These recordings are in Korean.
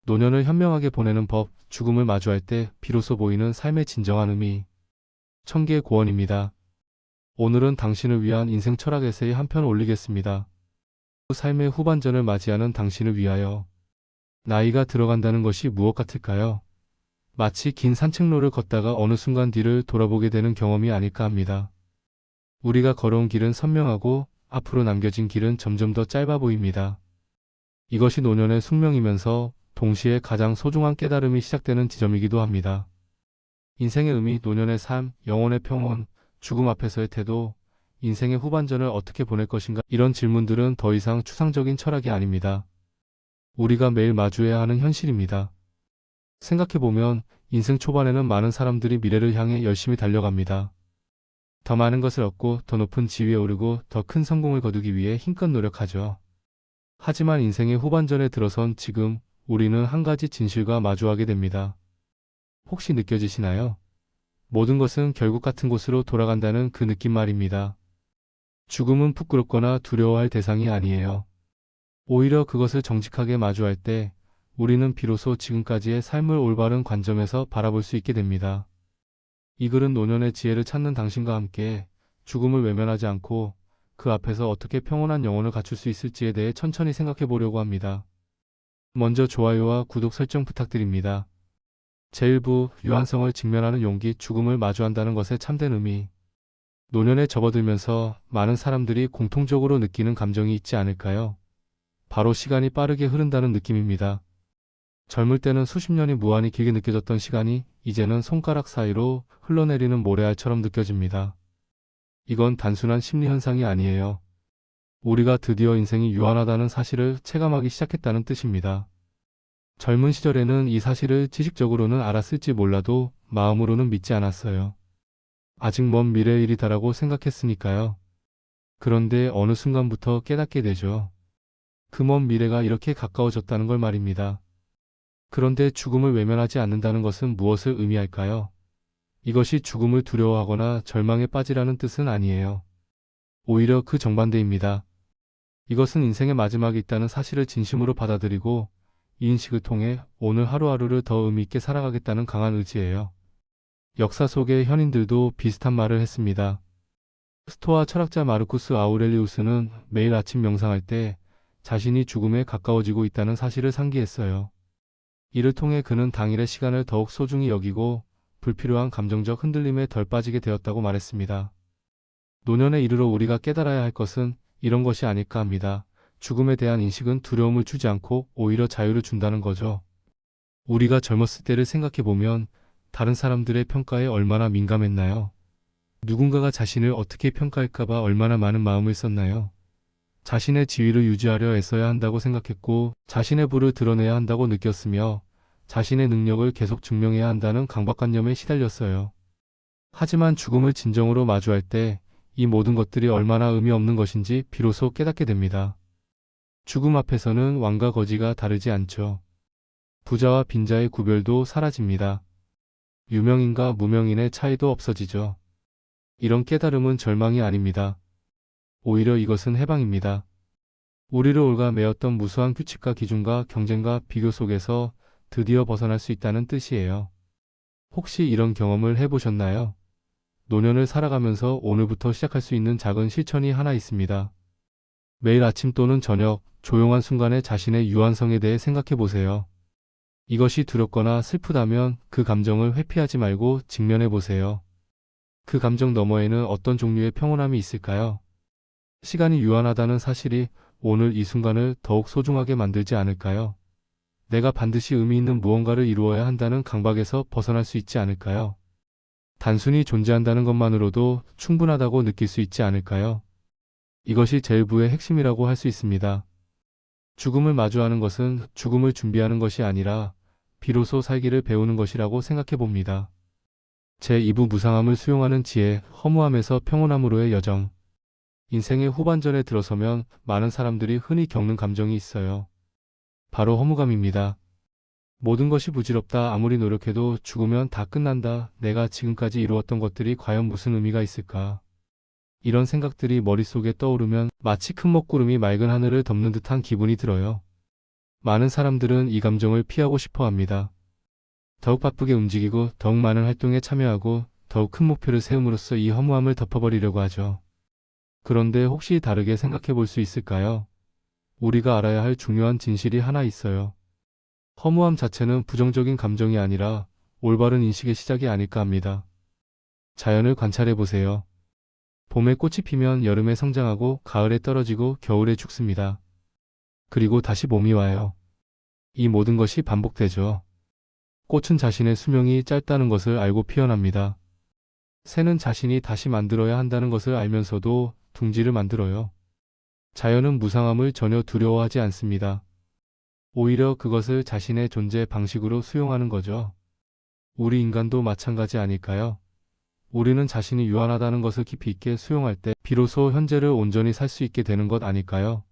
노년을 현명하게 보내는 법, 죽음을 마주할 때 비로소 보이는 삶의 진정한 의미. 천개의 고언입니다. 오늘은 당신을 위한 인생 철학 에세이 한 편 올리겠습니다. 삶의 후반전을 맞이하는 당신을 위하여. 나이가 들어간다는 것이 무엇 같을까요? 마치 긴 산책로를 걷다가 어느 순간 뒤를 돌아보게 되는 경험이 아닐까 합니다. 우리가 걸어온 길은 선명하고 앞으로 남겨진 길은 점점 더 짧아 보입니다. 이것이 노년의 숙명이면서 동시에 가장 소중한 깨달음이 시작되는 지점이기도 합니다. 인생의 의미, 노년의 삶, 영혼의 평온, 죽음 앞에서의 태도, 인생의 후반전을 어떻게 보낼 것인가, 이런 질문들은 더 이상 추상적인 철학이 아닙니다. 우리가 매일 마주해야 하는 현실입니다. 생각해보면 인생 초반에는 많은 사람들이 미래를 향해 열심히 달려갑니다. 더 많은 것을 얻고 더 높은 지위에 오르고 더 큰 성공을 거두기 위해 힘껏 노력하죠. 하지만 인생의 후반전에 들어선 지금 우리는 한 가지 진실과 마주하게 됩니다. 혹시 느껴지시나요? 모든 것은 결국 같은 곳으로 돌아간다는 그 느낌 말입니다. 죽음은 부끄럽거나 두려워할 대상이 아니에요. 오히려 그것을 정직하게 마주할 때 우리는 비로소 지금까지의 삶을 올바른 관점에서 바라볼 수 있게 됩니다. 이 글은 노년의 지혜를 찾는 당신과 함께 죽음을 외면하지 않고 그 앞에서 어떻게 평온한 영혼을 갖출 수 있을지에 대해 천천히 생각해 보려고 합니다. 먼저 좋아요와 구독 설정 부탁드립니다. 제1부, 유한성을 직면하는 용기, 죽음을 마주한다는 것의 참된 의미. 노년에 접어들면서 많은 사람들이 공통적으로 느끼는 감정이 있지 않을까요? 바로 시간이 빠르게 흐른다는 느낌입니다. 젊을 때는 수십 년이 무한히 길게 느껴졌던 시간이 이제는 손가락 사이로 흘러내리는 모래알처럼 느껴집니다. 이건 단순한 심리 현상이 아니에요. 우리가 드디어 인생이 유한하다는 사실을 체감하기 시작했다는 뜻입니다. 젊은 시절에는 이 사실을 지식적으로는 알았을지 몰라도 마음으로는 믿지 않았어요. 아직 먼 미래의 일이다라고 생각했으니까요. 그런데 어느 순간부터 깨닫게 되죠. 그 먼 미래가 이렇게 가까워졌다는 걸 말입니다. 그런데 죽음을 외면하지 않는다는 것은 무엇을 의미할까요? 이것이 죽음을 두려워하거나 절망에 빠지라는 뜻은 아니에요. 오히려 그 정반대입니다. 이것은 인생의 마지막이 있다는 사실을 진심으로 받아들이고 이 인식을 통해 오늘 하루하루를 더 의미 있게 살아가겠다는 강한 의지예요. 역사 속의 현인들도 비슷한 말을 했습니다. 스토아 철학자 마르쿠스 아우렐리우스는 매일 아침 명상할 때 자신이 죽음에 가까워지고 있다는 사실을 상기했어요. 이를 통해 그는 당일의 시간을 더욱 소중히 여기고 불필요한 감정적 흔들림에 덜 빠지게 되었다고 말했습니다. 노년에 이르러 우리가 깨달아야 할 것은 이런 것이 아닐까 합니다. 죽음에 대한 인식은 두려움을 주지 않고 오히려 자유를 준다는 거죠. 우리가 젊었을 때를 생각해보면 다른 사람들의 평가에 얼마나 민감했나요? 누군가가 자신을 어떻게 평가할까봐 얼마나 많은 마음을 썼나요? 자신의 지위를 유지하려 애써야 한다고 생각했고 자신의 부를 드러내야 한다고 느꼈으며 자신의 능력을 계속 증명해야 한다는 강박관념에 시달렸어요. 하지만 죽음을 진정으로 마주할 때 이 모든 것들이 얼마나 의미 없는 것인지 비로소 깨닫게 됩니다. 죽음 앞에서는 왕과 거지가 다르지 않죠. 부자와 빈자의 구별도 사라집니다. 유명인과 무명인의 차이도 없어지죠. 이런 깨달음은 절망이 아닙니다. 오히려 이것은 해방입니다. 우리를 올가매었던 무수한 규칙과 기준과 경쟁과 비교 속에서 드디어 벗어날 수 있다는 뜻이에요. 혹시 이런 경험을 해보셨나요? 노년을 살아가면서 오늘부터 시작할 수 있는 작은 실천이 하나 있습니다. 매일 아침 또는 저녁, 조용한 순간에 자신의 유한성에 대해 생각해 보세요. 이것이 두렵거나 슬프다면 그 감정을 회피하지 말고 직면해 보세요. 그 감정 너머에는 어떤 종류의 평온함이 있을까요? 시간이 유한하다는 사실이 오늘 이 순간을 더욱 소중하게 만들지 않을까요? 내가 반드시 의미 있는 무언가를 이루어야 한다는 강박에서 벗어날 수 있지 않을까요? 단순히 존재한다는 것만으로도 충분하다고 느낄 수 있지 않을까요? 이것이 제1부의 핵심이라고 할 수 있습니다. 죽음을 마주하는 것은 죽음을 준비하는 것이 아니라 비로소 살기를 배우는 것이라고 생각해 봅니다. 제2부 무상함을 수용하는 지혜, 허무함에서 평온함으로의 여정. 인생의 후반전에 들어서면 많은 사람들이 흔히 겪는 감정이 있어요. 바로 허무감입니다. 모든 것이 부질없다. 아무리 노력해도 죽으면 다 끝난다. 내가 지금까지 이루었던 것들이 과연 무슨 의미가 있을까? 이런 생각들이 머릿속에 떠오르면 마치 큰 먹구름이 맑은 하늘을 덮는 듯한 기분이 들어요. 많은 사람들은 이 감정을 피하고 싶어 합니다. 더욱 바쁘게 움직이고 더욱 많은 활동에 참여하고 더욱 큰 목표를 세움으로써 이 허무함을 덮어버리려고 하죠. 그런데 혹시 다르게 생각해 볼 수 있을까요? 우리가 알아야 할 중요한 진실이 하나 있어요. 허무함 자체는 부정적인 감정이 아니라 올바른 인식의 시작이 아닐까 합니다. 자연을 관찰해 보세요. 봄에 꽃이 피면 여름에 성장하고 가을에 떨어지고 겨울에 죽습니다. 그리고 다시 봄이 와요. 이 모든 것이 반복되죠. 꽃은 자신의 수명이 짧다는 것을 알고 피어납니다. 새는 자신이 다시 만들어야 한다는 것을 알면서도 둥지를 만들어요. 자연은 무상함을 전혀 두려워하지 않습니다. 오히려 그것을 자신의 존재 방식으로 수용하는 거죠. 우리 인간도 마찬가지 아닐까요? 우리는 자신이 유한하다는 것을 깊이 있게 수용할 때 비로소 현재를 온전히 살 수 있게 되는 것 아닐까요?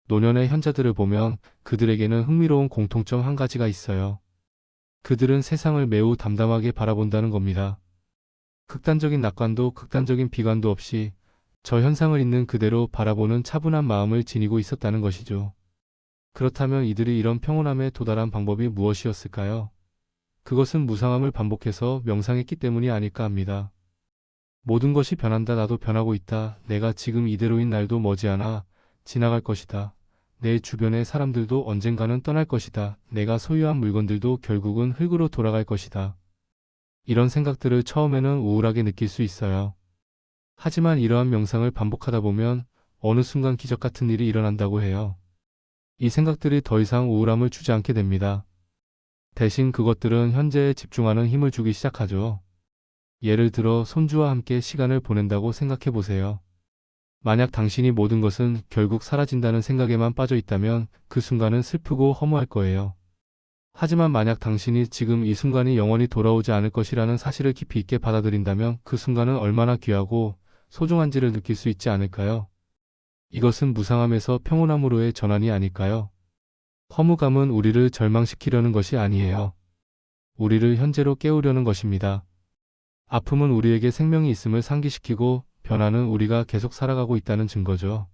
노년의 현자들을 보면 그들에게는 흥미로운 공통점 한 가지가 있어요. 그들은 세상을 매우 담담하게 바라본다는 겁니다. 극단적인 낙관도 극단적인 비관도 없이 저 현상을 있는 그대로 바라보는 차분한 마음을 지니고 있었다는 것이죠. 그렇다면 이들이 이런 평온함에 도달한 방법이 무엇이었을까요? 그것은 무상함을 반복해서 명상했기 때문이 아닐까 합니다. 모든 것이 변한다. 나도 변하고 있다. 내가 지금 이대로인 날도 머지않아 지나갈 것이다. 내 주변의 사람들도 언젠가는 떠날 것이다. 내가 소유한 물건들도 결국은 흙으로 돌아갈 것이다. 이런 생각들을 처음에는 우울하게 느낄 수 있어요. 하지만 이러한 명상을 반복하다 보면 어느 순간 기적 같은 일이 일어난다고 해요. 이 생각들이 더 이상 우울함을 주지 않게 됩니다. 대신 그것들은 현재에 집중하는 힘을 주기 시작하죠. 예를 들어 손주와 함께 시간을 보낸다고 생각해 보세요. 만약 당신이 모든 것은 결국 사라진다는 생각에만 빠져 있다면 그 순간은 슬프고 허무할 거예요. 하지만 만약 당신이 지금 이 순간이 영원히 돌아오지 않을 것이라는 사실을 깊이 있게 받아들인다면 그 순간은 얼마나 귀하고 소중한지를 느낄 수 있지 않을까요? 이것은 무상함에서 평온함으로의 전환이 아닐까요? 허무감은 우리를 절망시키려는 것이 아니에요. 우리를 현재로 깨우려는 것입니다. 아픔은 우리에게 생명이 있음을 상기시키고 변화는 우리가 계속 살아가고 있다는 증거죠.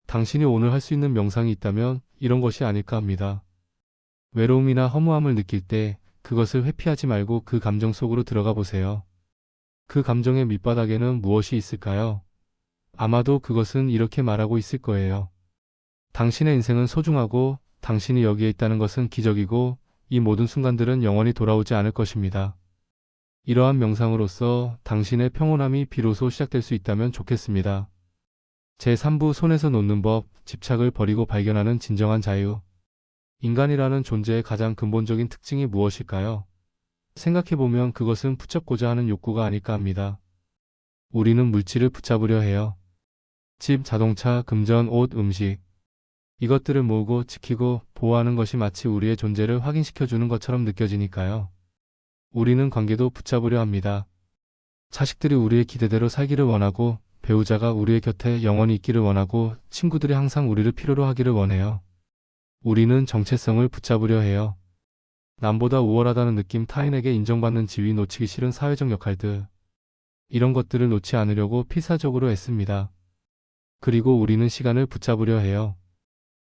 당신이 오늘 할 수 있는 명상이 있다면 이런 것이 아닐까 합니다. 외로움이나 허무함을 느낄 때 그것을 회피하지 말고 그 감정 속으로 들어가 보세요. 그 감정의 밑바닥에는 무엇이 있을까요? 아마도 그것은 이렇게 말하고 있을 거예요. 당신의 인생은 소중하고 당신이 여기에 있다는 것은 기적이고 이 모든 순간들은 영원히 돌아오지 않을 것입니다. 이러한 명상으로써 당신의 평온함이 비로소 시작될 수 있다면 좋겠습니다. 제3부 손에서 놓는 법, 집착을 버리고 발견하는 진정한 자유. 인간이라는 존재의 가장 근본적인 특징이 무엇일까요? 생각해보면 그것은 붙잡고자 하는 욕구가 아닐까 합니다. 우리는 물질을 붙잡으려 해요. 집, 자동차, 금전, 옷, 음식. 이것들을 모으고 지키고 보호하는 것이 마치 우리의 존재를 확인시켜주는 것처럼 느껴지니까요. 우리는 관계도 붙잡으려 합니다. 자식들이 우리의 기대대로 살기를 원하고 배우자가 우리의 곁에 영원히 있기를 원하고 친구들이 항상 우리를 필요로 하기를 원해요. 우리는 정체성을 붙잡으려 해요. 남보다 우월하다는 느낌, 타인에게 인정받는 지위, 놓치기 싫은 사회적 역할들. 이런 것들을 놓지 않으려고 필사적으로 애씁니다. 그리고 우리는 시간을 붙잡으려 해요.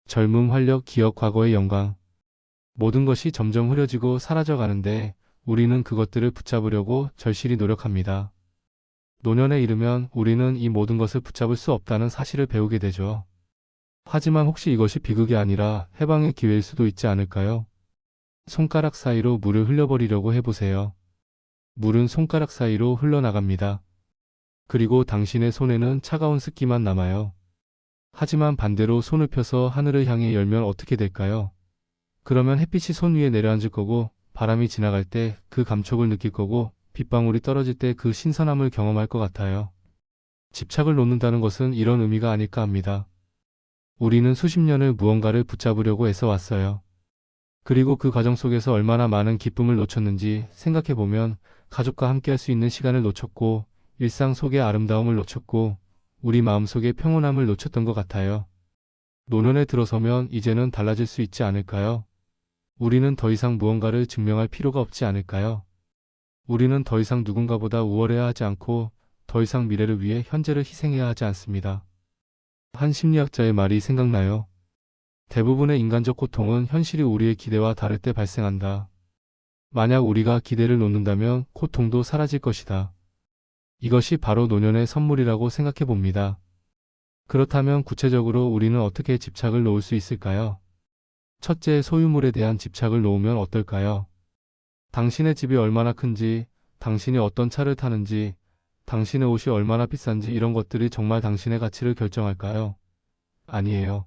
젊음, 활력, 기억, 과거의 영광. 모든 것이 점점 흐려지고 사라져가는데 우리는 그것들을 붙잡으려고 절실히 노력합니다. 노년에 이르면 우리는 이 모든 것을 붙잡을 수 없다는 사실을 배우게 되죠. 하지만 혹시 이것이 비극이 아니라 해방의 기회일 수도 있지 않을까요? 손가락 사이로 물을 흘려버리려고 해보세요. 물은 손가락 사이로 흘러나갑니다. 그리고 당신의 손에는 차가운 습기만 남아요. 하지만 반대로 손을 펴서 하늘을 향해 열면 어떻게 될까요? 그러면 햇빛이 손 위에 내려앉을 거고 바람이 지나갈 때 그 감촉을 느낄 거고 빗방울이 떨어질 때 그 신선함을 경험할 것 같아요. 집착을 놓는다는 것은 이런 의미가 아닐까 합니다. 우리는 수십 년을 무언가를 붙잡으려고 애써왔어요. 그리고 그 과정 속에서 얼마나 많은 기쁨을 놓쳤는지 생각해보면 가족과 함께 할 수 있는 시간을 놓쳤고 일상 속의 아름다움을 놓쳤고 우리 마음속의 평온함을 놓쳤던 것 같아요. 노년에 들어서면 이제는 달라질 수 있지 않을까요? 우리는 더 이상 무언가를 증명할 필요가 없지 않을까요? 우리는 더 이상 누군가보다 우월해야 하지 않고 더 이상 미래를 위해 현재를 희생해야 하지 않습니다. 한 심리학자의 말이 생각나요. 대부분의 인간적 고통은 현실이 우리의 기대와 다를 때 발생한다. 만약 우리가 기대를 놓는다면 고통도 사라질 것이다. 이것이 바로 노년의 선물이라고 생각해 봅니다. 그렇다면 구체적으로 우리는 어떻게 집착을 놓을 수 있을까요? 첫째, 소유물에 대한 집착을 놓으면 어떨까요? 당신의 집이 얼마나 큰지, 당신이 어떤 차를 타는지, 당신의 옷이 얼마나 비싼지 이런 것들이 정말 당신의 가치를 결정할까요? 아니에요.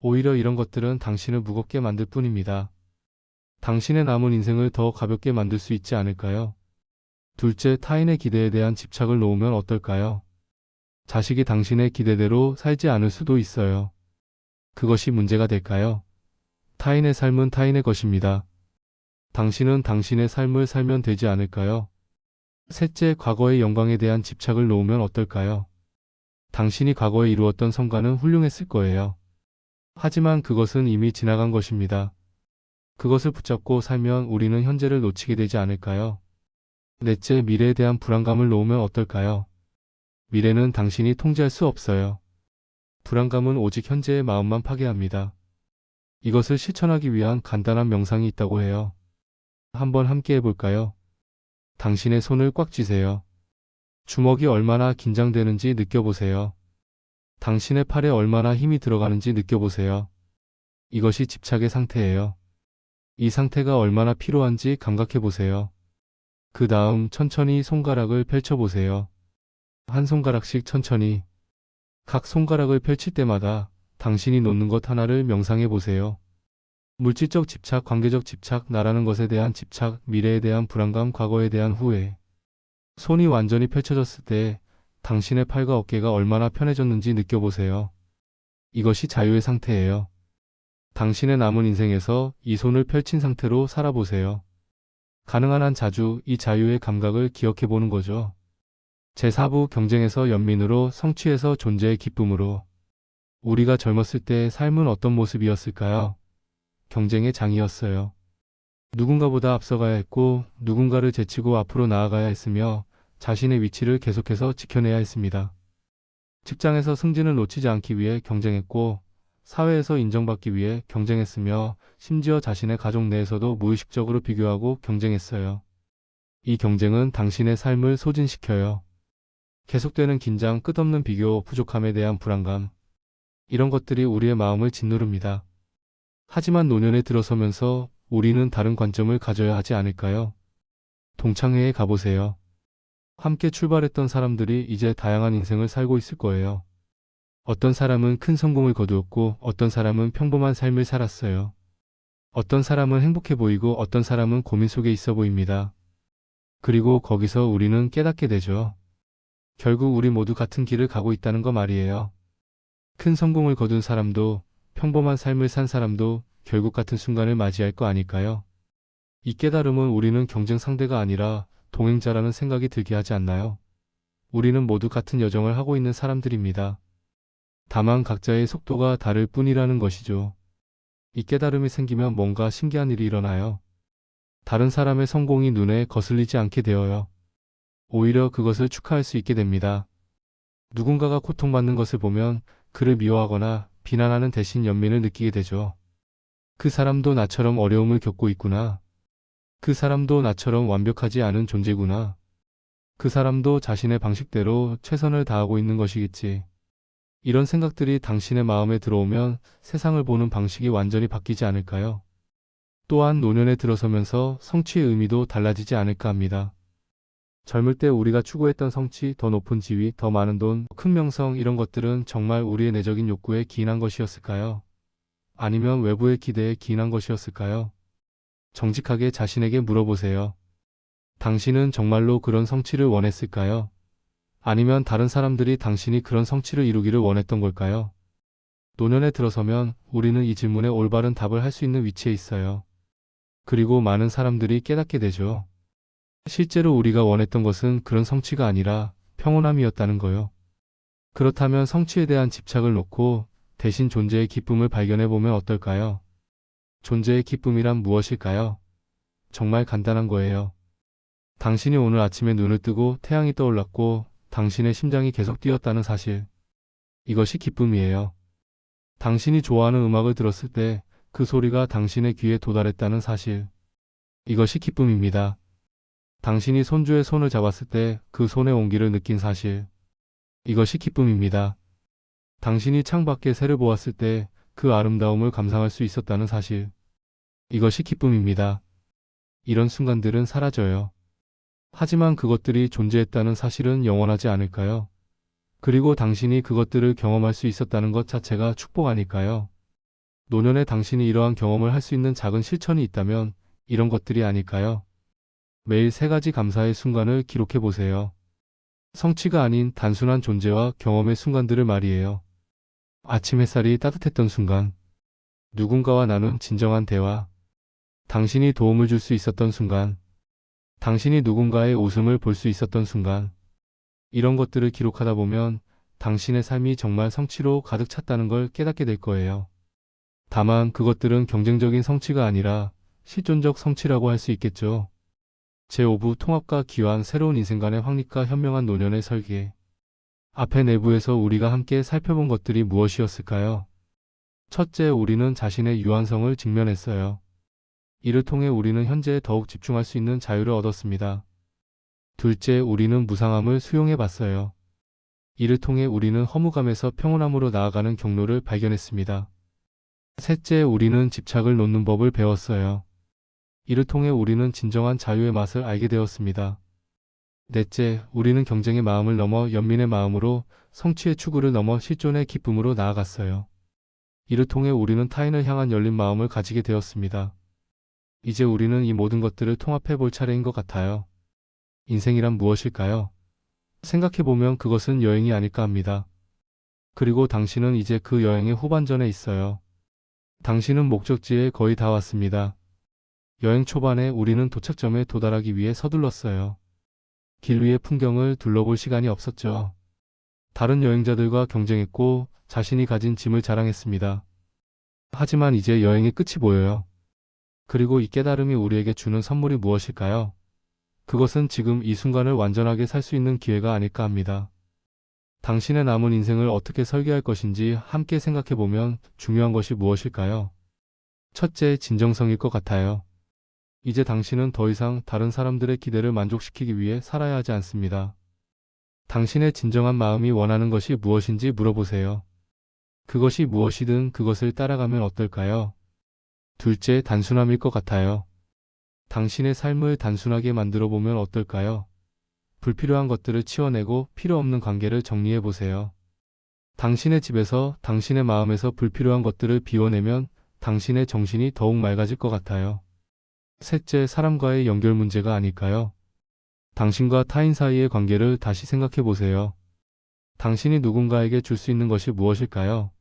오히려 이런 것들은 당신을 무겁게 만들 뿐입니다. 당신의 남은 인생을 더 가볍게 만들 수 있지 않을까요? 둘째, 타인의 기대에 대한 집착을 놓으면 어떨까요? 자식이 당신의 기대대로 살지 않을 수도 있어요. 그것이 문제가 될까요? 타인의 삶은 타인의 것입니다. 당신은 당신의 삶을 살면 되지 않을까요? 셋째, 과거의 영광에 대한 집착을 놓으면 어떨까요? 당신이 과거에 이루었던 성과는 훌륭했을 거예요. 하지만 그것은 이미 지나간 것입니다. 그것을 붙잡고 살면 우리는 현재를 놓치게 되지 않을까요? 넷째, 미래에 대한 불안감을 놓으면 어떨까요? 미래는 당신이 통제할 수 없어요. 불안감은 오직 현재의 마음만 파괴합니다. 이것을 실천하기 위한 간단한 명상이 있다고 해요. 한번 함께 해볼까요? 당신의 손을 꽉 쥐세요. 주먹이 얼마나 긴장되는지 느껴보세요. 당신의 팔에 얼마나 힘이 들어가는지 느껴보세요. 이것이 집착의 상태예요. 이 상태가 얼마나 필요한지 감각해보세요. 그 다음 천천히 손가락을 펼쳐보세요. 한 손가락씩 천천히. 각 손가락을 펼칠 때마다 당신이 놓는 것 하나를 명상해보세요. 물질적 집착, 관계적 집착, 나라는 것에 대한 집착, 미래에 대한 불안감, 과거에 대한 후회. 손이 완전히 펼쳐졌을 때 당신의 팔과 어깨가 얼마나 편해졌는지 느껴보세요. 이것이 자유의 상태예요. 당신의 남은 인생에서 이 손을 펼친 상태로 살아보세요. 가능한 한 자주 이 자유의 감각을 기억해보는 거죠. 제4부 경쟁에서 연민으로, 성취에서 존재의 기쁨으로. 우리가 젊었을 때 삶은 어떤 모습이었을까요? 경쟁의 장이었어요. 누군가보다 앞서가야 했고 누군가를 제치고 앞으로 나아가야 했으며 자신의 위치를 계속해서 지켜내야 했습니다. 직장에서 승진을 놓치지 않기 위해 경쟁했고 사회에서 인정받기 위해 경쟁했으며 심지어 자신의 가족 내에서도 무의식적으로 비교하고 경쟁했어요. 이 경쟁은 당신의 삶을 소진시켜요. 계속되는 긴장, 끝없는 비교, 부족함에 대한 불안감. 이런 것들이 우리의 마음을 짓누릅니다. 하지만 노년에 들어서면서 우리는 다른 관점을 가져야 하지 않을까요? 동창회에 가보세요. 함께 출발했던 사람들이 이제 다양한 인생을 살고 있을 거예요. 어떤 사람은 큰 성공을 거두었고 어떤 사람은 평범한 삶을 살았어요. 어떤 사람은 행복해 보이고 어떤 사람은 고민 속에 있어 보입니다. 그리고 거기서 우리는 깨닫게 되죠. 결국 우리 모두 같은 길을 가고 있다는 거 말이에요. 큰 성공을 거둔 사람도 평범한 삶을 산 사람도 결국 같은 순간을 맞이할 거 아닐까요? 이 깨달음은 우리는 경쟁 상대가 아니라 동행자라는 생각이 들게 하지 않나요? 우리는 모두 같은 여정을 하고 있는 사람들입니다. 다만 각자의 속도가 다를 뿐이라는 것이죠. 이 깨달음이 생기면 뭔가 신기한 일이 일어나요. 다른 사람의 성공이 눈에 거슬리지 않게 되어요. 오히려 그것을 축하할 수 있게 됩니다. 누군가가 고통받는 것을 보면 그를 미워하거나 비난하는 대신 연민을 느끼게 되죠. 그 사람도 나처럼 어려움을 겪고 있구나. 그 사람도 나처럼 완벽하지 않은 존재구나. 그 사람도 자신의 방식대로 최선을 다하고 있는 것이겠지. 이런 생각들이 당신의 마음에 들어오면 세상을 보는 방식이 완전히 바뀌지 않을까요? 또한 노년에 들어서면서 성취의 의미도 달라지지 않을까 합니다. 젊을 때 우리가 추구했던 성취, 더 높은 지위, 더 많은 돈, 큰 명성 이런 것들은 정말 우리의 내적인 욕구에 기인한 것이었을까요? 아니면 외부의 기대에 기인한 것이었을까요? 정직하게 자신에게 물어보세요. 당신은 정말로 그런 성취를 원했을까요? 아니면 다른 사람들이 당신이 그런 성취를 이루기를 원했던 걸까요? 노년에 들어서면 우리는 이 질문에 올바른 답을 할 수 있는 위치에 있어요. 그리고 많은 사람들이 깨닫게 되죠. 실제로 우리가 원했던 것은 그런 성취가 아니라 평온함이었다는 거요. 그렇다면 성취에 대한 집착을 놓고 대신 존재의 기쁨을 발견해 보면 어떨까요? 존재의 기쁨이란 무엇일까요? 정말 간단한 거예요. 당신이 오늘 아침에 눈을 뜨고 태양이 떠올랐고 당신의 심장이 계속 뛰었다는 사실. 이것이 기쁨이에요. 당신이 좋아하는 음악을 들었을 때 그 소리가 당신의 귀에 도달했다는 사실. 이것이 기쁨입니다. 당신이 손주의 손을 잡았을 때 그 손의 온기를 느낀 사실. 이것이 기쁨입니다. 당신이 창밖의 새를 보았을 때 그 아름다움을 감상할 수 있었다는 사실. 이것이 기쁨입니다. 이런 순간들은 사라져요. 하지만 그것들이 존재했다는 사실은 영원하지 않을까요? 그리고 당신이 그것들을 경험할 수 있었다는 것 자체가 축복 아닐까요? 노년에 당신이 이러한 경험을 할 수 있는 작은 실천이 있다면 이런 것들이 아닐까요? 매일 3가지 감사의 순간을 기록해 보세요. 성취가 아닌 단순한 존재와 경험의 순간들을 말이에요. 아침 햇살이 따뜻했던 순간, 누군가와 나눈 진정한 대화, 당신이 도움을 줄 수 있었던 순간, 당신이 누군가의 웃음을 볼 수 있었던 순간, 이런 것들을 기록하다 보면 당신의 삶이 정말 성취로 가득 찼다는 걸 깨닫게 될 거예요. 다만 그것들은 경쟁적인 성취가 아니라 실존적 성취라고 할 수 있겠죠. 제5부 통합과 기환 새로운 인생 간의 확립과 현명한 노년의 설계. 앞의 내부에서 우리가 함께 살펴본 것들이 무엇이었을까요? 첫째, 우리는 자신의 유한성을 직면했어요. 이를 통해 우리는 현재에 더욱 집중할 수 있는 자유를 얻었습니다. 둘째, 우리는 무상함을 수용해 봤어요. 이를 통해 우리는 허무감에서 평온함으로 나아가는 경로를 발견했습니다. 셋째, 우리는 집착을 놓는 법을 배웠어요. 이를 통해 우리는 진정한 자유의 맛을 알게 되었습니다. 넷째, 우리는 경쟁의 마음을 넘어 연민의 마음으로 성취의 추구를 넘어 실존의 기쁨으로 나아갔어요. 이를 통해 우리는 타인을 향한 열린 마음을 가지게 되었습니다. 이제 우리는 이 모든 것들을 통합해 볼 차례인 것 같아요. 인생이란 무엇일까요? 생각해보면 그것은 여행이 아닐까 합니다. 그리고 당신은 이제 그 여행의 후반전에 있어요. 당신은 목적지에 거의 다 왔습니다. 여행 초반에 우리는 도착점에 도달하기 위해 서둘렀어요. 길 위의 풍경을 둘러볼 시간이 없었죠. 다른 여행자들과 경쟁했고 자신이 가진 짐을 자랑했습니다. 하지만 이제 여행의 끝이 보여요. 그리고 이 깨달음이 우리에게 주는 선물이 무엇일까요? 그것은 지금 이 순간을 완전하게 살 수 있는 기회가 아닐까 합니다. 당신의 남은 인생을 어떻게 설계할 것인지 함께 생각해보면 중요한 것이 무엇일까요? 첫째, 진정성일 것 같아요. 이제 당신은 더 이상 다른 사람들의 기대를 만족시키기 위해 살아야 하지 않습니다. 당신의 진정한 마음이 원하는 것이 무엇인지 물어보세요. 그것이 무엇이든 그것을 따라가면 어떨까요? 둘째, 단순함일 것 같아요. 당신의 삶을 단순하게 만들어 보면 어떨까요? 불필요한 것들을 치워내고 필요 없는 관계를 정리해 보세요. 당신의 집에서, 당신의 마음에서 불필요한 것들을 비워내면 당신의 정신이 더욱 맑아질 것 같아요. 셋째, 사람과의 연결 문제가 아닐까요? 당신과 타인 사이의 관계를 다시 생각해 보세요. 당신이 누군가에게 줄 수 있는 것이 무엇일까요?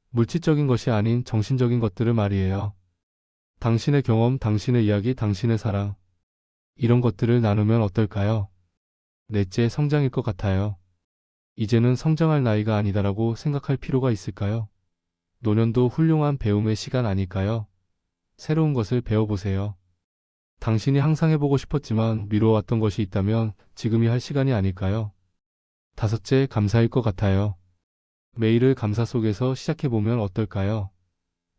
물질적인 것이 아닌 정신적인 것들을 말이에요. 당신의 경험, 당신의 이야기, 당신의 사랑. 이런 것들을 나누면 어떨까요? 넷째, 성장일 것 같아요. 이제는 성장할 나이가 아니다라고 생각할 필요가 있을까요? 노년도 훌륭한 배움의 시간 아닐까요? 새로운 것을 배워보세요. 당신이 항상 해보고 싶었지만 미뤄왔던 것이 있다면 지금이 할 시간이 아닐까요? 다섯째, 감사일 것 같아요. 매일을 감사 속에서 시작해보면 어떨까요?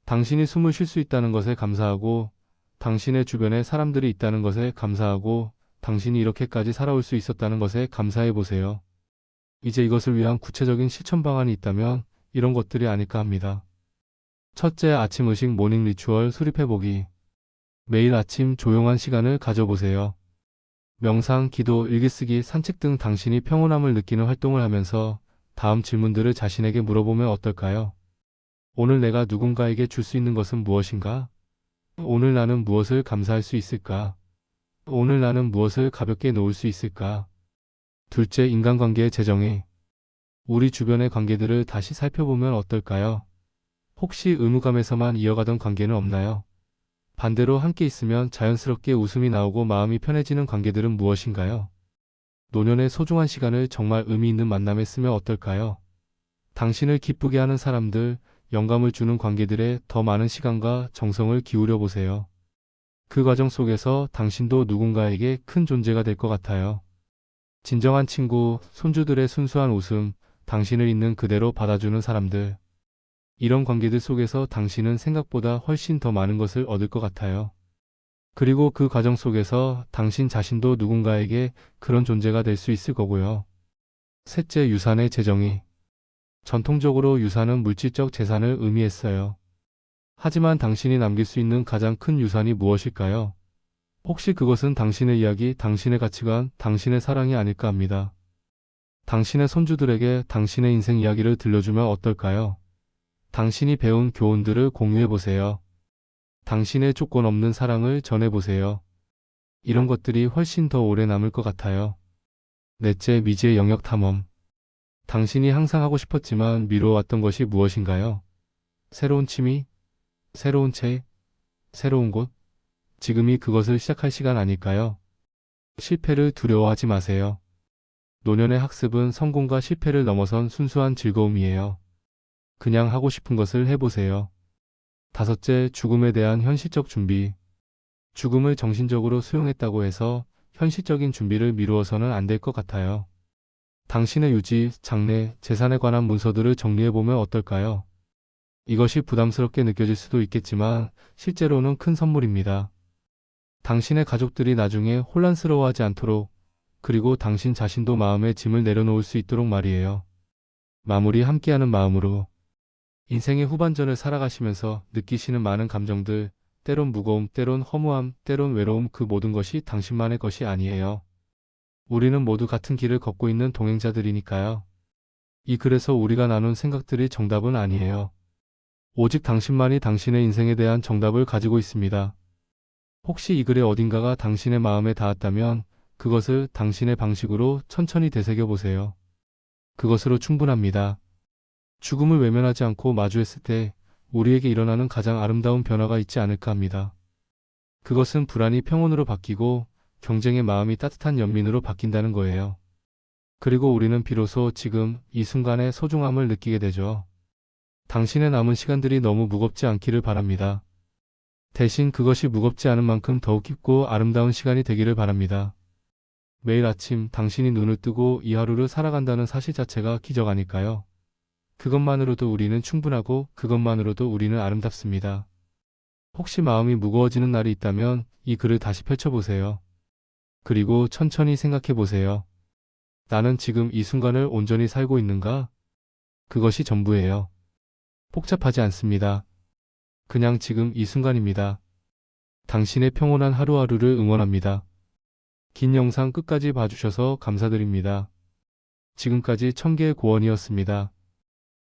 당신이 숨을 쉴 수 있다는 것에 감사하고, 당신의 주변에 사람들이 있다는 것에 감사하고, 당신이 이렇게까지 살아올 수 있었다는 것에 감사해 보세요. 이제 이것을 위한 구체적인 실천 방안이 있다면 이런 것들이 아닐까 합니다. 첫째, 아침 의식 모닝 리추얼 수립해보기. 매일 아침 조용한 시간을 가져보세요. 명상, 기도, 일기쓰기, 산책 등 당신이 평온함을 느끼는 활동을 하면서 다음 질문들을 자신에게 물어보면 어떨까요? 오늘 내가 누군가에게 줄 수 있는 것은 무엇인가? 오늘 나는 무엇을 감사할 수 있을까? 오늘 나는 무엇을 가볍게 놓을 수 있을까? 둘째, 인간관계의 재정의. 우리 주변의 관계들을 다시 살펴보면 어떨까요? 혹시 의무감에서만 이어가던 관계는 없나요? 반대로 함께 있으면 자연스럽게 웃음이 나오고 마음이 편해지는 관계들은 무엇인가요? 노년의 소중한 시간을 정말 의미 있는 만남에 쓰면 어떨까요? 당신을 기쁘게 하는 사람들, 영감을 주는 관계들에 더 많은 시간과 정성을 기울여 보세요. 그 과정 속에서 당신도 누군가에게 큰 존재가 될 것 같아요. 진정한 친구, 손주들의 순수한 웃음, 당신을 있는 그대로 받아주는 사람들. 이런 관계들 속에서 당신은 생각보다 훨씬 더 많은 것을 얻을 것 같아요. 그리고 그 과정 속에서 당신 자신도 누군가에게 그런 존재가 될 수 있을 거고요. 셋째, 유산의 재정의. 전통적으로 유산은 물질적 재산을 의미했어요. 하지만 당신이 남길 수 있는 가장 큰 유산이 무엇일까요? 혹시 그것은 당신의 이야기, 당신의 가치관, 당신의 사랑이 아닐까 합니다. 당신의 손주들에게 당신의 인생 이야기를 들려주면 어떨까요? 당신이 배운 교훈들을 공유해보세요. 당신의 조건 없는 사랑을 전해보세요. 이런 것들이 훨씬 더 오래 남을 것 같아요. 넷째, 미지의 영역 탐험. 당신이 항상 하고 싶었지만 미뤄왔던 것이 무엇인가요? 새로운 취미? 새로운 책? 새로운 곳? 지금이 그것을 시작할 시간 아닐까요? 실패를 두려워하지 마세요. 노년의 학습은 성공과 실패를 넘어선 순수한 즐거움이에요. 그냥 하고 싶은 것을 해보세요. 다섯째, 죽음에 대한 현실적 준비. 죽음을 정신적으로 수용했다고 해서 현실적인 준비를 미루어서는 안 될 것 같아요. 당신의 유지, 장래, 재산에 관한 문서들을 정리해보면 어떨까요? 이것이 부담스럽게 느껴질 수도 있겠지만 실제로는 큰 선물입니다. 당신의 가족들이 나중에 혼란스러워하지 않도록, 그리고 당신 자신도 마음의 짐을 내려놓을 수 있도록 말이에요. 마무리, 함께하는 마음으로. 인생의 후반전을 살아가시면서 느끼시는 많은 감정들, 때론 무거움, 때론 허무함, 때론 외로움, 그 모든 것이 당신만의 것이 아니에요. 우리는 모두 같은 길을 걷고 있는 동행자들이니까요. 이 글에서 우리가 나눈 생각들이 정답은 아니에요. 오직 당신만이 당신의 인생에 대한 정답을 가지고 있습니다. 혹시 이 글의 어딘가가 당신의 마음에 닿았다면 그것을 당신의 방식으로 천천히 되새겨 보세요. 그것으로 충분합니다. 죽음을 외면하지 않고 마주했을 때 우리에게 일어나는 가장 아름다운 변화가 있지 않을까 합니다. 그것은 불안이 평온으로 바뀌고 경쟁의 마음이 따뜻한 연민으로 바뀐다는 거예요. 그리고 우리는 비로소 지금 이 순간의 소중함을 느끼게 되죠. 당신의 남은 시간들이 너무 무겁지 않기를 바랍니다. 대신 그것이 무겁지 않은 만큼 더욱 깊고 아름다운 시간이 되기를 바랍니다. 매일 아침 당신이 눈을 뜨고 이 하루를 살아간다는 사실 자체가 기적 아닐까요? 그것만으로도 우리는 충분하고 그것만으로도 우리는 아름답습니다. 혹시 마음이 무거워지는 날이 있다면 이 글을 다시 펼쳐보세요. 그리고 천천히 생각해 보세요. 나는 지금 이 순간을 온전히 살고 있는가? 그것이 전부예요. 복잡하지 않습니다. 그냥 지금 이 순간입니다. 당신의 평온한 하루하루를 응원합니다. 긴 영상 끝까지 봐주셔서 감사드립니다. 지금까지 1000개의 고원이었습니다.